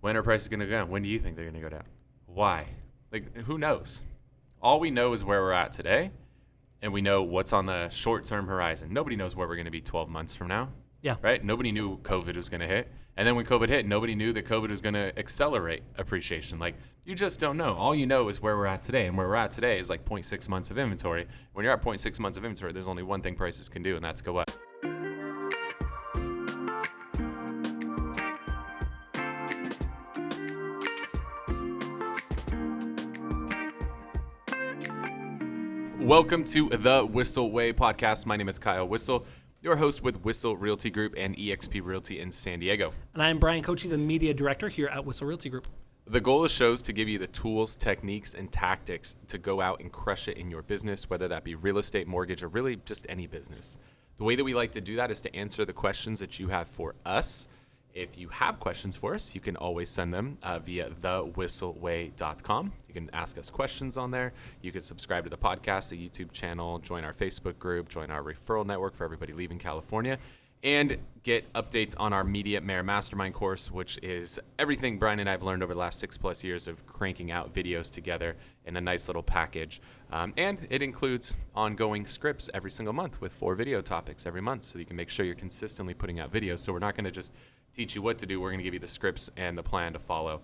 When are prices going to go down? When do you think they're going to go down? Why? Like, who knows? All we know is where we're at today, and we know what's on the short-term horizon. Nobody knows where we're going to be 12 months from now. Yeah. Right? Nobody knew COVID was going to hit. And then when COVID hit, nobody knew that COVID was going to accelerate appreciation. Like, you just don't know. All you know is where we're at today. And where we're at today is like 0.6 months of inventory. When you're at 0.6 months of inventory, there's only one thing prices can do, and that's go up. Welcome to the Whissel Way Podcast. My name is Kyle Whissel, your host with Whissel Realty Group and eXp Realty in San Diego. And I'm Bryan, Koci, the media director here at Whissel Realty Group. The goal of the show is to give you the tools, techniques, and tactics to go out and crush it in your business, whether that be real estate, mortgage, or really just any business. The way that we like to do that is to answer the questions that you have for us. If you have questions for us, you can always send them via thewhisselway.com. You can ask us questions on there. You can subscribe to the podcast, the YouTube channel, join our Facebook group, join our referral network for everybody leaving California, and get updates on our Media Mayor Mastermind course, which is everything Bryan and I have learned over the last 6+ years of cranking out videos together in a nice little package. And it includes ongoing scripts every single month with 4 video topics every month, so you can make sure you're consistently putting out videos. So we're not going to just teach you what to do. We're going to give you the scripts and the plan to follow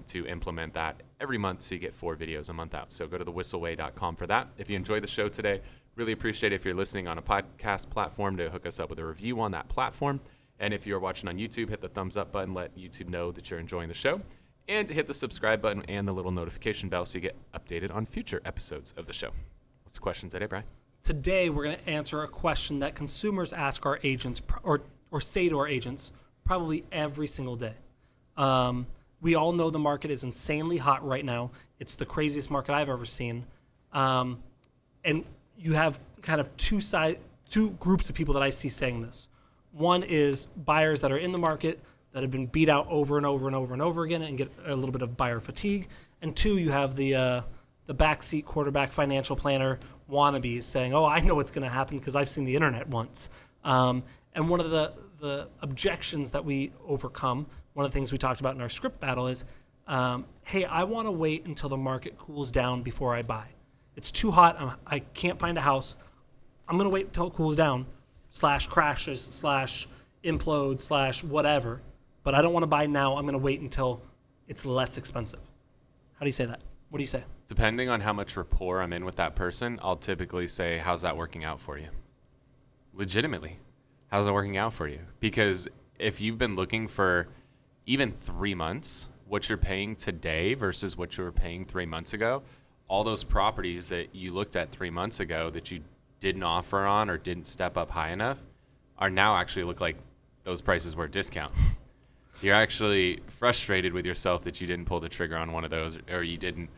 to implement that every month, so you get 4 videos a month out. So go to thewhisselway.com for that. If you enjoyed the show today, really appreciate it if you're listening on a podcast platform to hook us up with a review on that platform. And if you're watching on YouTube, hit the thumbs up button, let YouTube know that you're enjoying the show, and hit the subscribe button and the little notification bell so you get updated on future episodes of the show. What's the question today, Bryan? Today, we're going to answer a question that consumers ask our agents or say to our agents probably every single day. We all know the market is insanely hot right now. It's the craziest market I've ever seen. And you have kind of two groups of people that I see saying this. One is buyers that are in the market that have been beat out over and over and over and over again and get a little bit of buyer fatigue. And 2, you have the backseat quarterback financial planner wannabes saying, oh, I know what's going to happen because I've seen the internet once. And one of the objections that we overcome, one of the things we talked about in our script battle is, hey, I want to wait until the market cools down before I buy. It's too hot. I can't find a house. I'm going to wait until it cools down, /crashes, /implodes, /whatever. But I don't want to buy now. I'm going to wait until it's less expensive. How do you say that? What do you say? Depending on how much rapport I'm in with that person, I'll typically say, how's that working out for you? Legitimately. How's that working out for you? Because if you've been looking for even 3 months, what you're paying today versus what you were paying 3 months ago, all those properties that you looked at 3 months ago that you didn't offer on or didn't step up high enough are now actually look like those prices were a discount. You're actually frustrated with yourself that you didn't pull the trigger on one of those, or you didn't,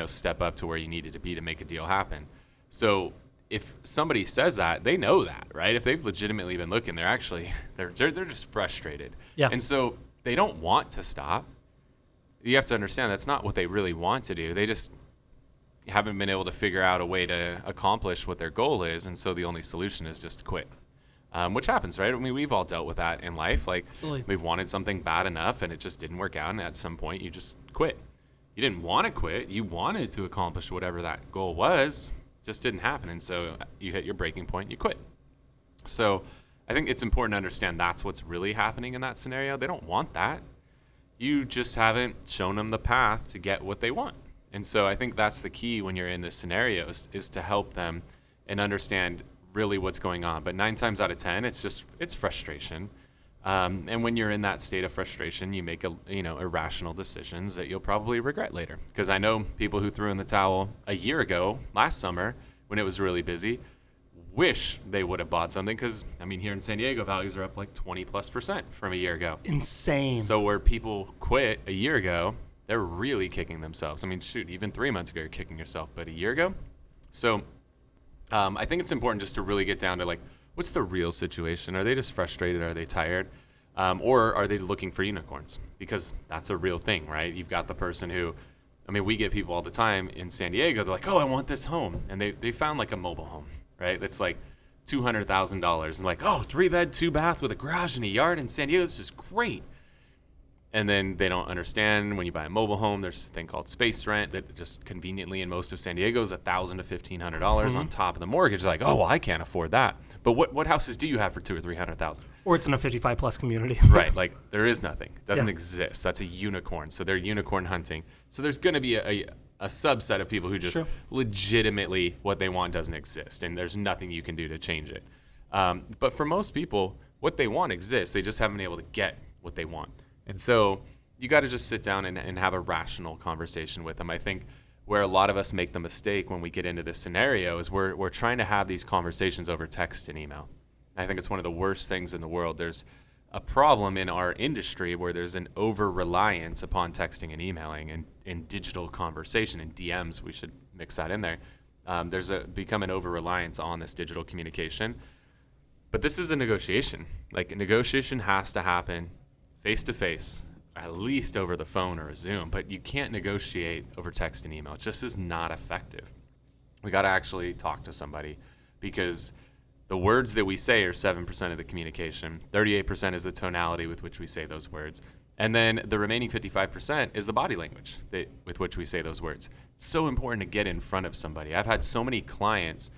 step up to where you needed to be to make a deal happen. So if somebody says that, they know that, right? If they've legitimately been looking, they're just frustrated. Yeah. And so they don't want to stop. You have to understand that's not what they really want to do. They just haven't been able to figure out a way to accomplish what their goal is, and so the only solution is just to quit. Which happens, right? I mean, we've all dealt with that in life. Like, Absolutely. We've wanted something bad enough, and it just didn't work out, and at some point, you just quit. You didn't want to quit. You wanted to accomplish whatever that goal was. Just didn't happen, and so you hit your breaking point, you quit. So I think it's important to understand that's what's really happening in that scenario. They don't want that. You just haven't shown them the path to get what they want. And so I think that's the key when you're in this scenario is to help them and understand really what's going on. But 9 times out of 10, it's frustration. And when you're in that state of frustration, you make irrational decisions that you'll probably regret later. Because I know people who threw in the towel a year ago, last summer, when it was really busy, wish they would have bought something. Because, here in San Diego, values are up like 20+% from a year ago. Insane. So where people quit a year ago, they're really kicking themselves. Even 3 months ago, you're kicking yourself, but a year ago? So I think it's important just to really get down to, like, what's the real situation? Are they just frustrated? Are they tired? Or are they looking for unicorns? Because that's a real thing, right? You've got the person who, we get people all the time in San Diego. They're like, oh, I want this home. And they found like a mobile home, right? That's like $200,000. And like, oh, 3-bed, 2-bath with a garage and a yard in San Diego. This is great. And then they don't understand when you buy a mobile home, there's a thing called space rent that just conveniently in most of San Diego is $1,000 to $1,500 on top of the mortgage. Like, oh, well, I can't afford that. But what houses do you have for $200,000 or $300,000? Or it's in a 55 plus community. Right. Like there is nothing. Doesn't exist. That's a unicorn. So they're unicorn hunting. So there's going to be a subset of people who just legitimately what they want doesn't exist. And there's nothing you can do to change it. But for most people, what they want exists. They just haven't been able to get what they want. And so you got to just sit down and have a rational conversation with them. I think where a lot of us make the mistake when we get into this scenario is we're trying to have these conversations over text and email. I think it's one of the worst things in the world. There's a problem in our industry where there's an over-reliance upon texting and emailing and digital conversation and DMs. We should mix that in there. There's become an over-reliance on this digital communication. But this is a negotiation. Like a negotiation has to happen face-to-face, at least over the phone or a Zoom, but you can't negotiate over text and email. It just is not effective. We got to actually talk to somebody because the words that we say are 7% of the communication. 38% is the tonality with which we say those words. And then the remaining 55% is the body language with which we say those words. It's so important to get in front of somebody. I've had so many clients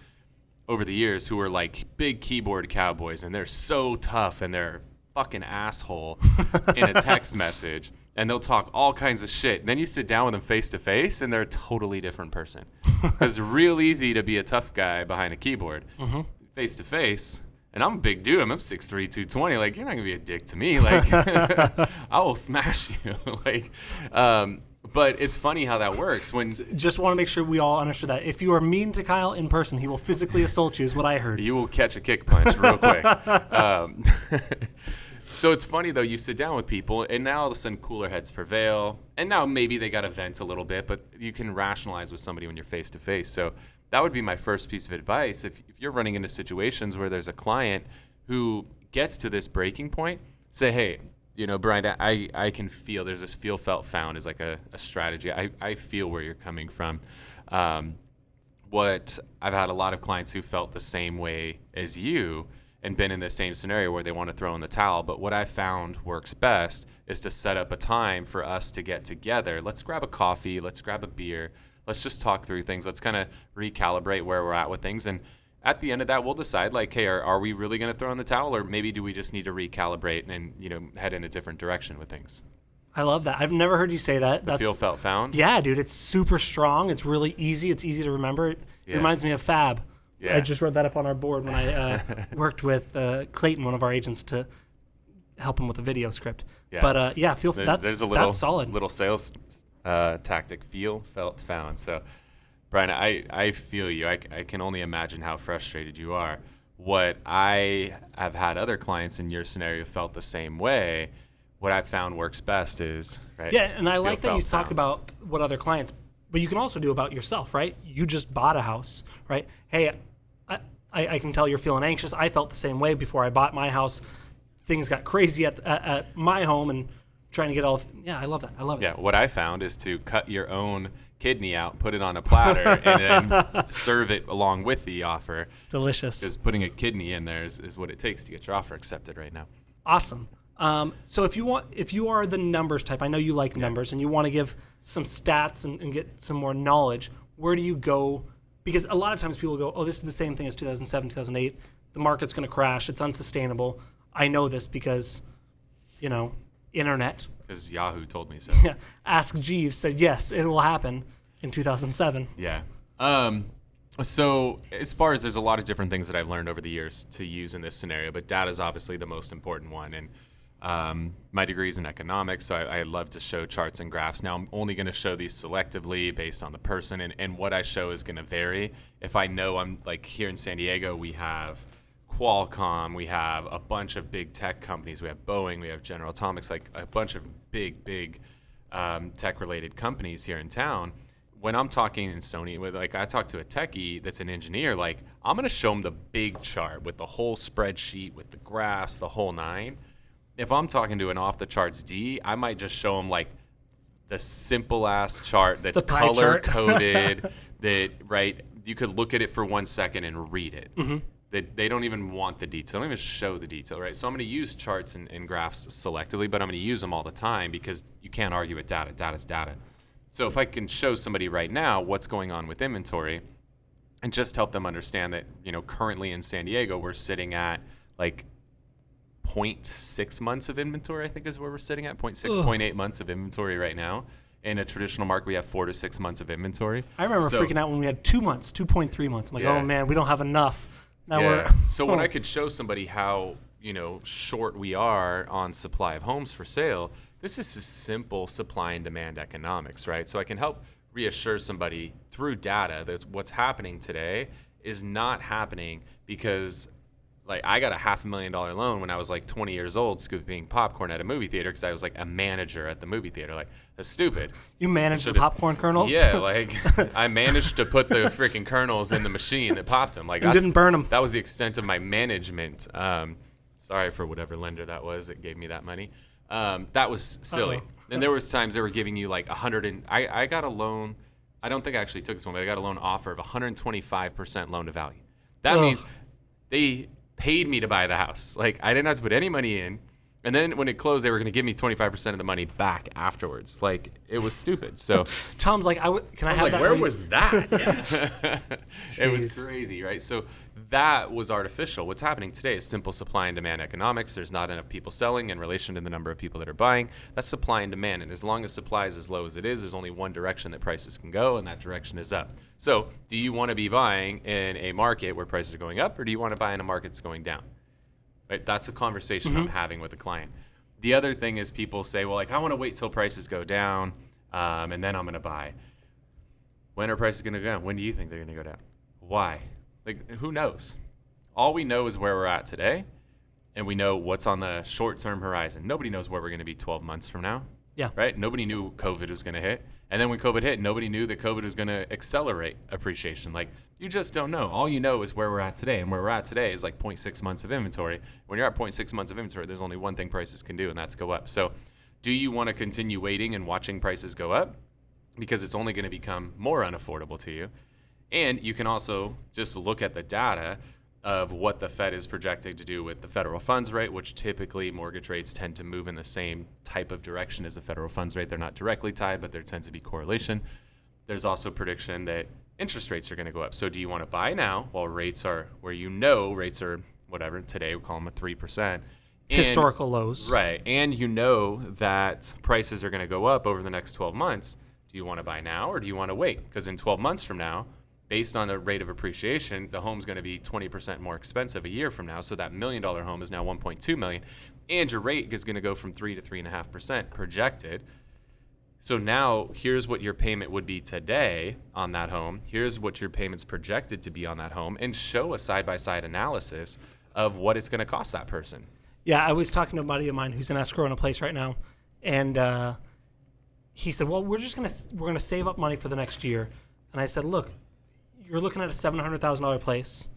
over the years who are like big keyboard cowboys, and they're so tough and they're fucking asshole in a text message, and they'll talk all kinds of shit. And then you sit down with them face to face and they're a totally different person. It's real easy to be a tough guy behind a keyboard. Face to face, and I'm a big dude. I'm 6'3", 220. Like, you're not gonna be a dick to me. Like, I will smash you. Like, but it's funny how that works. When just want to make sure we all understood that if you are mean to Kyle in person, he will physically assault you. Is what I heard. You will catch a kick punch real quick. So it's funny, though, you sit down with people, and now all of a sudden cooler heads prevail. And now maybe they got to vent a little bit, but you can rationalize with somebody when you're face-to-face. So that would be my first piece of advice. If you're running into situations where there's a client who gets to this breaking point, say, hey, you know, Bryan, I can feel there's this feel, felt, found is like a strategy. I feel where you're coming from. What I've had a lot of clients who felt the same way as you and been in the same scenario where they want to throw in the towel. But what I found works best is to set up a time for us to get together. Let's grab a coffee. Let's grab a beer. Let's just talk through things. Let's kind of recalibrate where we're at with things. And at the end of that, we'll decide, like, hey, are we really going to throw in the towel, or maybe do we just need to recalibrate and, you know, head in a different direction with things? I love that. I've never heard you say that. That's feel, felt, found? Yeah, dude. It's super strong. It's really easy. It's easy to remember. It reminds me of Fab. Yeah. I just wrote that up on our board when I worked with Clayton, one of our agents, to help him with a video script. Yeah. But, that's solid. Little sales tactic, feel, felt, found. So, Bryan, I feel you. I can only imagine how frustrated you are. What I have had other clients in your scenario felt the same way. What I've found works best is, right? Yeah, and I like that you talk about what other clients, but you can also do about yourself, right? You just bought a house, right? Hey, I can tell you're feeling anxious. I felt the same way before I bought my house. Things got crazy at my home and trying to get all. Yeah, I love that. I love it. Yeah, what I found is to cut your own kidney out, put it on a platter, and then serve it along with the offer. It's delicious. Because putting a kidney in there is what it takes to get your offer accepted right now. Awesome. So if you are the numbers type, I know you like numbers, and you want to give some stats and get some more knowledge, where do you go? Because a lot of times people go, oh, this is the same thing as 2007, 2008. The market's going to crash. It's unsustainable. I know this because, you know, internet. Because Yahoo told me so. Yeah. Ask Jeeves said, yes, it will happen in 2007. Yeah. So as far as there's a lot of different things that I've learned over the years to use in this scenario, but data is obviously the most important one. And my degree is in economics, so I love to show charts and graphs. Now I'm only going to show these selectively based on the person, and what I show is going to vary. If I know I'm like here in San Diego, we have Qualcomm, we have a bunch of big tech companies, we have Boeing, we have General Atomics, like a bunch of big tech-related companies here in town. When I'm talking in Sony, I talk to a techie that's an engineer, like I'm going to show them the big chart with the whole spreadsheet, with the graphs, the whole nine. If I'm talking to an off-the-charts D, I might just show them like the simple-ass chart that's color-coded, that, right, you could look at it for 1 second and read it. Mm-hmm. They don't even want the detail. They don't even show the detail, right? So I'm going to use charts and graphs selectively, but I'm going to use them all the time because you can't argue with data. Data's data. So if I can show somebody right now what's going on with inventory and just help them understand that, currently in San Diego, we're sitting at like 0.6 months of inventory, I think is where we're sitting at, 0.8 months of inventory right now. In a traditional market, we have 4 to 6 months of inventory. I remember freaking out when we had 2 months, 2.3 months. I'm like, oh man, we don't have enough. Now we're so when I could show somebody how, short we are on supply of homes for sale, this is just simple supply and demand economics, right? So I can help reassure somebody through data that what's happening today is not happening because like I got a $500,000 loan when I was like 20 years old scooping popcorn at a movie theater because I was like a manager at the movie theater. Like, that's stupid. You managed the popcorn kernels? Yeah, like I managed to put the freaking kernels in the machine that popped them. Like, you didn't burn them. That was the extent of my management. Sorry for whatever lender that was that gave me that money. That was silly. And there was times they were giving you like I got a loan. I don't think I actually took this one, but I got a loan offer of 125% loan to value. That means they paid me to buy the house. Like, I didn't have to put any money in. And then when it closed, they were going to give me 25% of the money back afterwards. Like, it was stupid. So Tom's like, can I have like, that? Where was that? It was crazy, right? So that was artificial. What's happening today is simple supply and demand economics. There's not enough people selling in relation to the number of people that are buying. That's supply and demand. And as long as supply is as low as it is, there's only one direction that prices can go, and that direction is up. So do you want to be buying in a market where prices are going up, or do you want to buy in a market that's going down? Right? That's a conversation I'm having with a client. The other thing is people say, well, like, I want to wait till prices go down, and then I'm going to buy. When are prices going to go down? When do you think they're going to go down? Why? Like, who knows? All we know is where we're at today, and we know what's on the short-term horizon. Nobody knows where we're going to be 12 months from now. Yeah. Right? Nobody knew COVID was going to hit. And then when COVID hit, nobody knew that COVID was going to accelerate appreciation. Like, you just don't know. All you know is where we're at today. And where we're at today is like 0.6 months of inventory. When you're at 0.6 months of inventory, there's only one thing prices can do, and that's go up. So do you want to continue waiting and watching prices go up? Because it's only going to become more unaffordable to you. And you can also just look at the data of what the Fed is projecting to do with the federal funds rate, which typically mortgage rates tend to move in the same type of direction as the federal funds rate. They're not directly tied, but there tends to be correlation. There's also prediction that interest rates are going to go up. So do you want to buy now while rates are where rates are whatever, today we call them at 3%. Historical lows. Right. And you know that prices are going to go up over the next 12 months. Do you want to buy now or do you want to wait? Because in 12 months from now, based on the rate of appreciation, the home's going to be 20% more expensive a year from now. So that $1 million home is now $1.2 million. And your rate is going to go from 3 to 3.5% projected. So now here's what your payment would be today on that home. Here's what your payment's projected to be on that home, and show a side-by-side analysis of what it's going to cost that person. Yeah, I was talking to a buddy of mine who's in escrow in a place right now, and he said, well, we're gonna save up money for the next year. And I said, look, you're looking at a $700,000 place.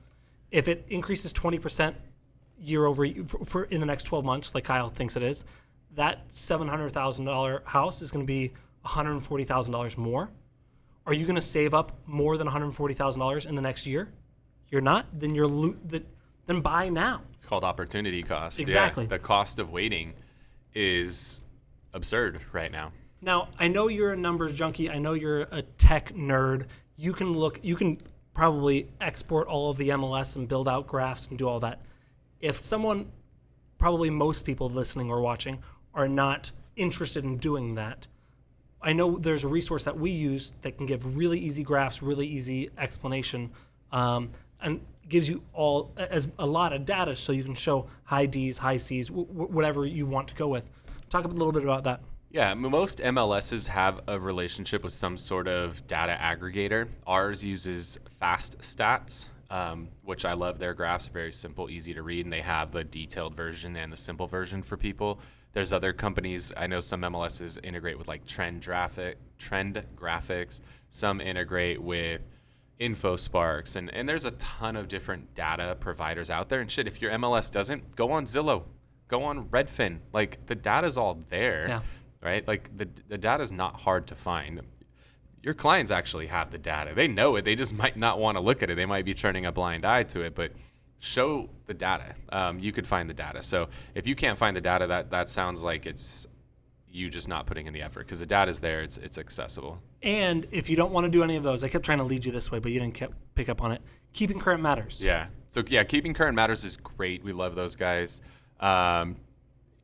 If it increases 20% year over year for in the next 12 months, like Kyle thinks it is, that $700,000 house is going to be $140,000 more. Are you going to save up more than $140,000 in the next year? You're not. Then then buy now. It's called opportunity cost. Exactly. Yeah, the cost of waiting is absurd right now. Now, I know you're a numbers junkie. I know you're a tech nerd. You can probably export all of the MLS and build out graphs and do all that. If someone, probably most people listening or watching, are not interested in doing that, I know there's a resource that we use that can give really easy graphs, really easy explanation, and gives you all as a lot of data so you can show high Ds, high Cs, whatever you want to go with. Talk a little bit about that. Yeah, most MLSs have a relationship with some sort of data aggregator. Ours uses Fast Stats, which I love. Their graphs are very simple, easy to read, and they have the detailed version and the simple version for people. There's other companies, I know some MLSs integrate with like Trend Graphics. Some integrate with InfoSparks, and there's a ton of different data providers out there. And shit, if your MLS doesn't, go on Zillow, go on Redfin. Like, the data's all there. Yeah. Right? Like, the data's not hard to find. Your clients actually have the data. They know it. They just might not want to look at it. They might be turning a blind eye to it, but show the data. You could find the data. So if you can't find the data, that sounds like it's you just not putting in the effort, because the data is there. It's accessible. And if you don't want to do any of those, I kept trying to lead you this way, but you didn't pick up on it. Keeping current matters. Yeah. So yeah, keeping current matters is great. We love those guys.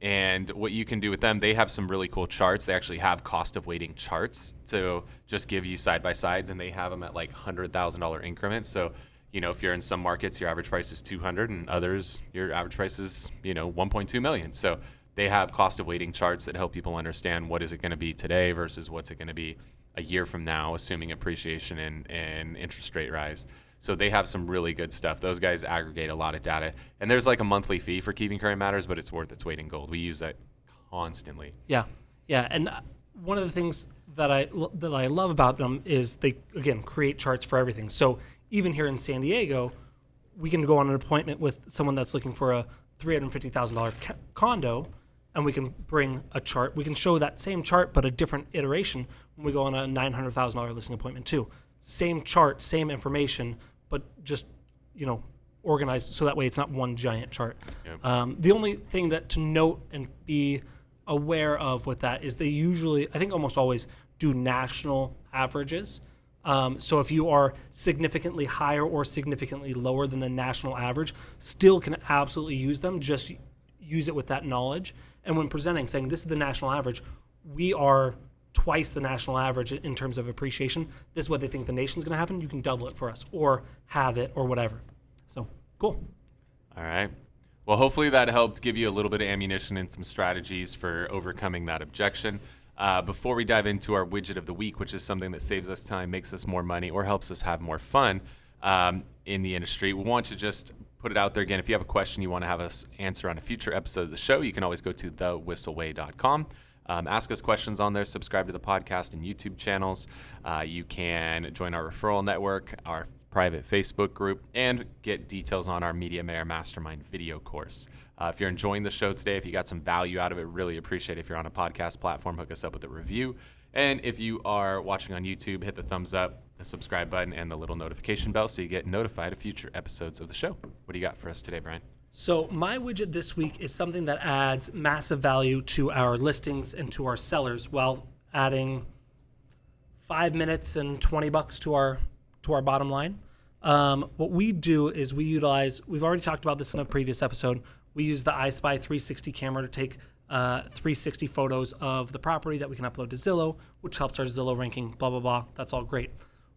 And what you can do with them, they have some really cool charts. They actually have cost of waiting charts to just give you side by sides, and they have them at like $100,000 increments. So, if you're in some markets, your average price is 200, and others, your average price is, 1.2 million. So they have cost of waiting charts that help people understand what is it going to be today versus what's it going to be a year from now, assuming appreciation and interest rate rise. So they have some really good stuff. Those guys aggregate a lot of data. And there's like a monthly fee for keeping current matters, but it's worth its weight in gold. We use that constantly. Yeah. And one of the things that I love about them is they, again, create charts for everything. So even here in San Diego, we can go on an appointment with someone that's looking for a $350,000 condo, and we can bring a chart. We can show that same chart, but a different iteration when we go on a $900,000 listing appointment too. Same chart, same information, but just, organized so that way it's not one giant chart. Yep. The only thing that to note and be aware of with that is they usually, I think almost always, do national averages. So if you are significantly higher or significantly lower than the national average, still can absolutely use them. Just use it with that knowledge. And when presenting, saying this is the national average, we are twice the national average in terms of appreciation. This is what they think the nation's going to happen. You can double it for us or have it or whatever. So cool. All right. Well, hopefully that helped give you a little bit of ammunition and some strategies for overcoming that objection. Before we dive into our widget of the week, which is something that saves us time, makes us more money, or helps us have more fun in the industry, we want to just put it out there again. If you have a question you want to have us answer on a future episode of the show, you can always go to thewhisselway.com. Ask us questions on there, subscribe to the podcast and YouTube channels. You can join our referral network, our private Facebook group, and get details on our Media Mayor Mastermind video course. If you're enjoying the show today, if you got some value out of it, really appreciate it. If you're on a podcast platform, hook us up with a review. And if you are watching on YouTube, hit the thumbs up, the subscribe button, and the little notification bell so you get notified of future episodes of the show. What do you got for us today, Bryan? So my widget this week is something that adds massive value to our listings and to our sellers while adding 5 minutes and $20 to our bottom line. What we do is we've already talked about this in a previous episode. We use the iSpy 360 camera to take 360 photos of the property that we can upload to Zillow, which helps our Zillow ranking, blah, blah, blah. That's all great.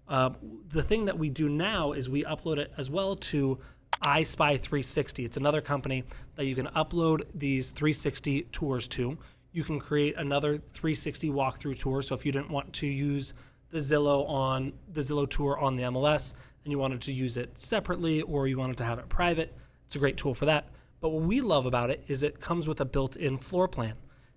The thing that we do now is we upload it as well to iSpy 360. It's another company that you can upload these 360 tours to. You can create another 360 walkthrough tour. So if you didn't want to use the Zillow tour on the MLS and you wanted to use it separately, or you wanted to have it private, it's a great tool for that. But what we love about it is it comes with a built-in floor plan.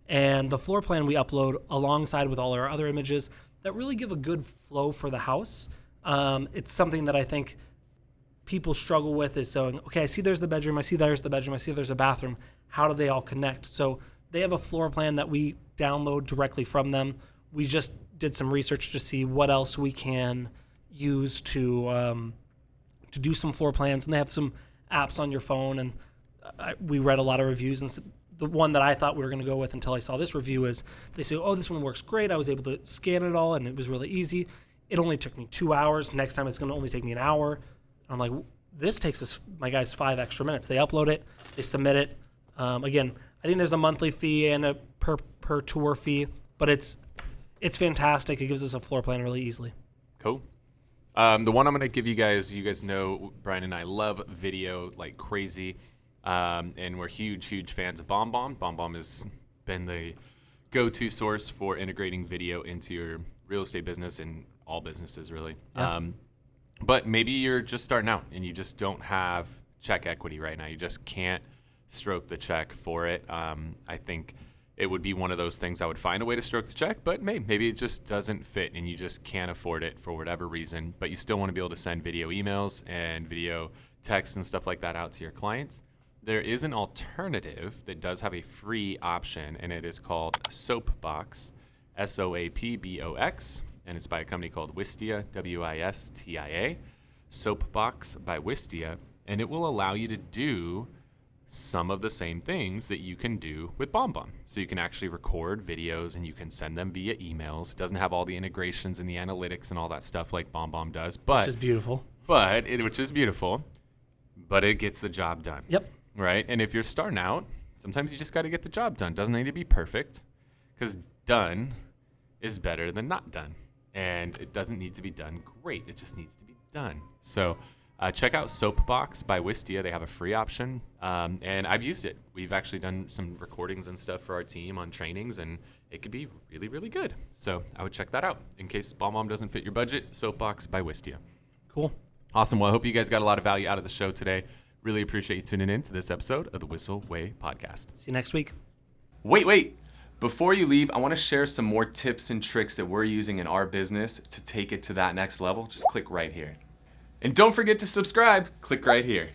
And the floor plan we upload alongside with all our other images that really give a good flow for the house. It's something that I think people struggle with, is saying, okay, I see there's the bedroom, I see there's the bedroom, I see there's a bathroom. How do they all connect? So they have a floor plan that we download directly from them. We just did some research to see what else we can use to do some floor plans, and they have some apps on your phone. And we read a lot of reviews, and the one that I thought we were going to go with until I saw this review is they say, oh, this one works great. I was able to scan it all, and it was really easy. It only took me 2 hours. Next time it's going to only take me an hour. I'm like, this takes us, my guys, 5 extra minutes. They upload it, they submit it. Again, I think there's a monthly fee and a per tour fee, but it's fantastic. It gives us a floor plan really easily. Cool. The one I'm going to give you guys know Bryan and I love video like crazy, and we're huge fans of BombBomb. BombBomb has been the go-to source for integrating video into your real estate business and all businesses, really. Yeah. But maybe you're just starting out and you just don't have check equity right now. You just can't stroke the check for it. I think it would be one of those things I would find a way to stroke the check, but maybe it just doesn't fit and you just can't afford it for whatever reason. But you still want to be able to send video emails and video texts and stuff like that out to your clients. There is an alternative that does have a free option, and it is called Soapbox, Soapbox. And it's by a company called Wistia, Wistia, Soapbox by Wistia. and it will allow you to do some of the same things that you can do with BombBomb. So you can actually record videos and you can send them via emails. It doesn't have all the integrations and the analytics and all that stuff like BombBomb does, but Which is beautiful. which is beautiful, but it gets the job done. Yep. Right? And if you're starting out, sometimes you just got to get the job done. Doesn't need to be perfect, because done is better than not done. And it doesn't need to be done great. It just needs to be done. So check out Soapbox by Wistia. They have a free option, and I've used it. We've actually done some recordings and stuff for our team on trainings, and it could be really, really good. So I would check that out. In case BombBomb doesn't fit your budget, Soapbox by Wistia. Cool. Awesome. Well, I hope you guys got a lot of value out of the show today. Really appreciate you tuning in to this episode of the Whissel Way Podcast. See you next week. Wait. Before you leave, I want to share some more tips and tricks that we're using in our business to take it to that next level. Just click right here. And don't forget to subscribe. Click right here.